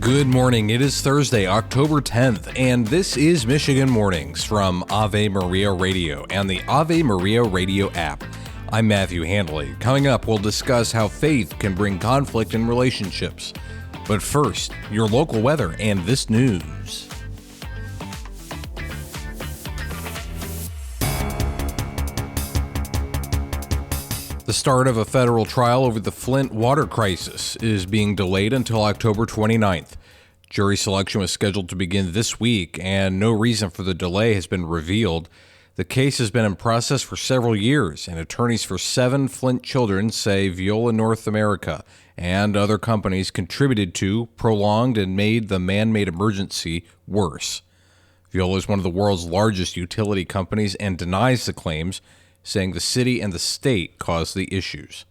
Good morning. It is Thursday, October 10th, and this is Michigan Mornings from Ave Maria Radio and the Ave Maria Radio app. I'm Matthew Handley. Coming up, we'll discuss how faith can bring conflict in relationships. But first, your local weather and this news. The start of a federal trial over the Flint water crisis is being delayed until October 29th. Jury selection was scheduled to begin this week, and no reason for the delay has been revealed. The case has been in process for several years, and attorneys for 7 Flint children say Veolia North America and other companies contributed to, prolonged, and made the man-made emergency worse. Veolia is one of the world's largest utility companies and denies the claims, saying the city and the state caused the issues.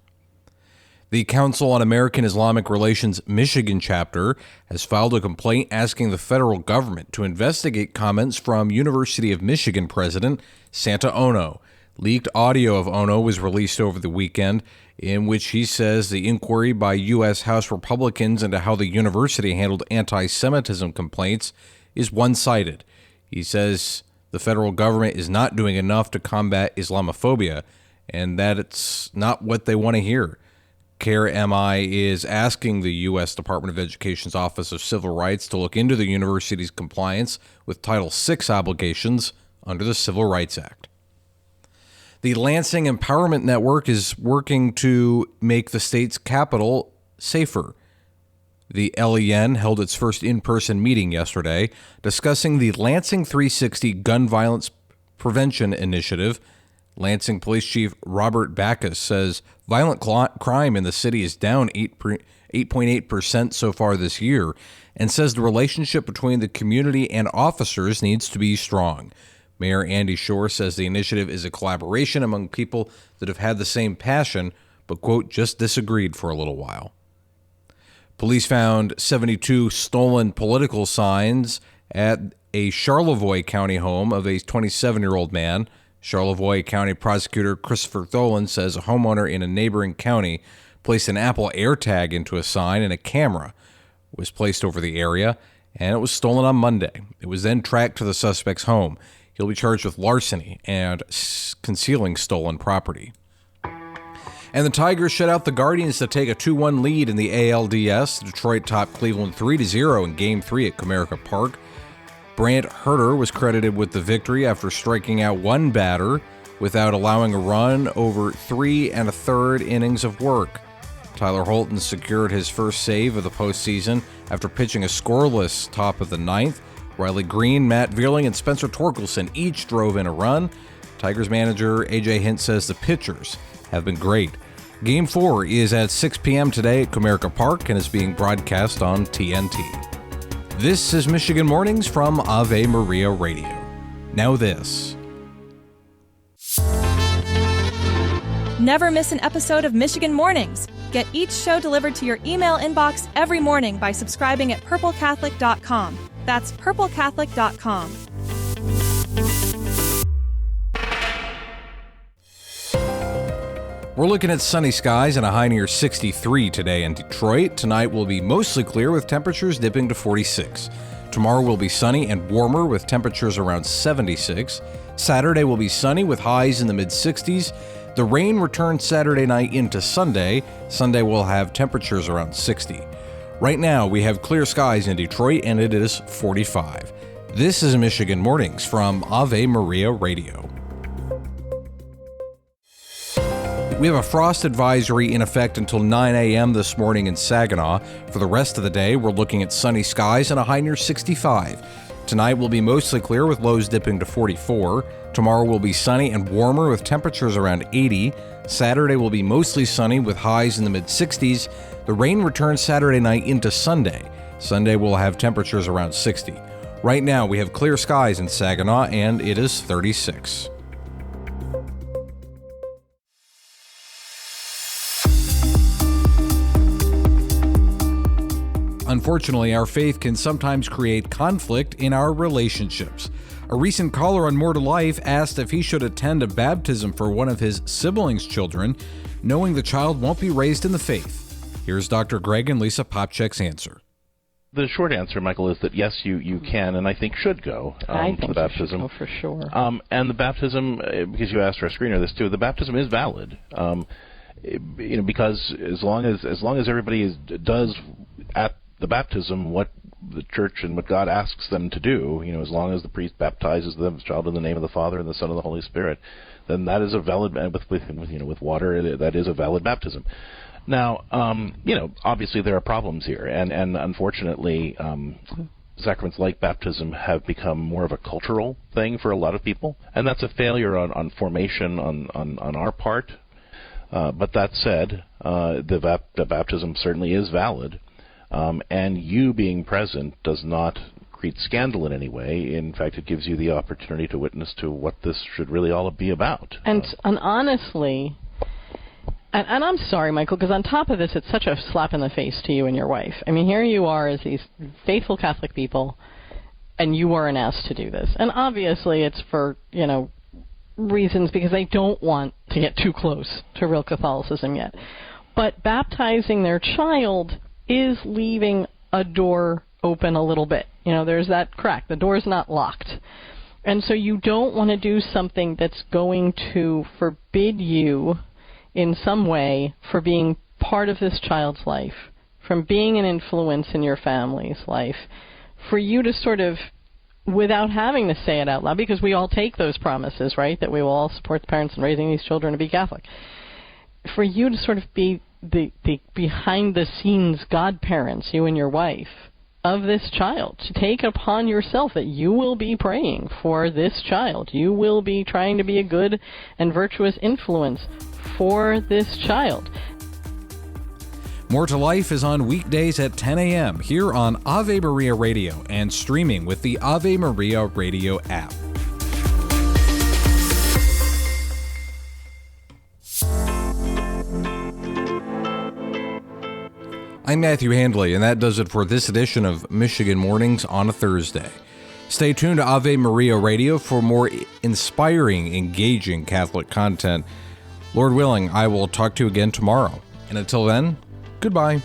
The Council on American Islamic Relations Michigan chapter has filed a complaint asking the federal government to investigate comments from University of Michigan president Santa Ono. Leaked audio of Ono was released over the weekend, in which he says the inquiry by U.S. House Republicans into how the university handled anti-Semitism complaints is one-sided. He says the federal government is not doing enough to combat Islamophobia, and that it's not what they want to hear. CARE-MI is asking the U.S. Department of Education's Office of Civil Rights to look into the university's compliance with Title VI obligations under the Civil Rights Act. The Lansing Empowerment Network is working to make the state's capital safer. The LEN held its first in-person meeting yesterday, discussing the Lansing 360 Gun Violence Prevention Initiative. Lansing Police Chief Robert Backus says violent crime in the city is down 8.8% so far this year, and says the relationship between the community and officers needs to be strong. Mayor Andy Shore says the initiative is a collaboration among people that have had the same passion, but, quote, just disagreed for a little while. Police found 72 stolen political signs at a Charlevoix County home of a 27-year-old man. Charlevoix County Prosecutor Christopher Tholen says a homeowner in a neighboring county placed an Apple AirTag into a sign, and a camera was placed over the area, and it was stolen on Monday. It was then tracked to the suspect's home. He'll be charged with larceny and concealing stolen property. And the Tigers shut out the Guardians to take a 2-1 lead in the ALDS. Detroit topped Cleveland 3-0 in Game 3 at Comerica Park. Brant Herter was credited with the victory after striking out one batter without allowing a run over 3 1/3 innings of work. Tyler Holton secured his first save of the postseason after pitching a scoreless top of the 9th. Riley Green, Matt Vierling, and Spencer Torkelson each drove in a run. Tigers manager A.J. Hint says the pitchers have been great. Game 4 is at 6 p.m. today at Comerica Park and is being broadcast on TNT. This is Michigan Mornings from Ave Maria Radio. Now this. Never miss an episode of Michigan Mornings. Get each show delivered to your email inbox every morning by subscribing at purplecatholic.com. That's purplecatholic.com. We're looking at sunny skies and a high near 63 today in Detroit. Tonight will be mostly clear with temperatures dipping to 46. Tomorrow will be sunny and warmer with temperatures around 76. Saturday will be sunny with highs in the mid-60s. The rain returns Saturday night into Sunday. Sunday will have temperatures around 60. Right now we have clear skies in Detroit and it is 45. This is Michigan Mornings from Ave Maria Radio. We have a frost advisory in effect until 9 a.m. this morning in Saginaw. For the rest of the day, we're looking at sunny skies and a high near 65. Tonight will be mostly clear with lows dipping to 44. Tomorrow will be sunny and warmer with temperatures around 80. Saturday will be mostly sunny with highs in the mid-60s. The rain returns Saturday night into Sunday. Sunday will have temperatures around 60. Right now, we have clear skies in Saginaw and it is 36. Unfortunately, our faith can sometimes create conflict in our relationships. A recent caller on More to Life asked if he should attend a baptism for one of his siblings' children, knowing the child won't be raised in the faith. Here's Dr. Greg and Lisa Popchek's answer. the short answer, Michael, is that yes, you can, and I think should go to the baptism. You should go for sure. And the baptism, because you asked our screener this too, the baptism is valid. Because as long as everybody does at the baptism what the church and what God asks them to do, as long as the priest baptizes the child in the name of the Father and the Son and the Holy Spirit, then that is a valid, with water, that is a valid baptism. Now, obviously there are problems here, and unfortunately, sacraments like baptism have become more of a cultural thing for a lot of people, and that's a failure on formation on our part. But that said, the baptism certainly is valid, and you being present does not create scandal in any way. In fact, it gives you the opportunity to witness to what this should really all be about. And honestly, and I'm sorry, Michael, because on top of this, it's such a slap in the face to you and your wife. I mean, here you are as these faithful Catholic people, and you weren't asked to do this. And obviously it's for, reasons because they don't want to get too close to real Catholicism yet. But baptizing their child is leaving a door open a little bit. There's that crack. The door's not locked. And so you don't want to do something that's going to forbid you in some way for being part of this child's life, from being an influence in your family's life, for you to sort of, without having to say it out loud, because we all take those promises, right, that we will all support the parents in raising these children to be Catholic, for you to sort of be the behind-the-scenes godparents, you and your wife, of this child, to take upon yourself that you will be praying for this child. You will be trying to be a good and virtuous influence for this child. More to Life is on weekdays at 10 a.m. here on Ave Maria Radio and streaming with the Ave Maria Radio app. I'm Matthew Handley, and that does it for this edition of Michigan Mornings on a Thursday. Stay tuned to Ave Maria Radio for more inspiring, engaging Catholic content. Lord willing, I will talk to you again tomorrow. And until then, goodbye.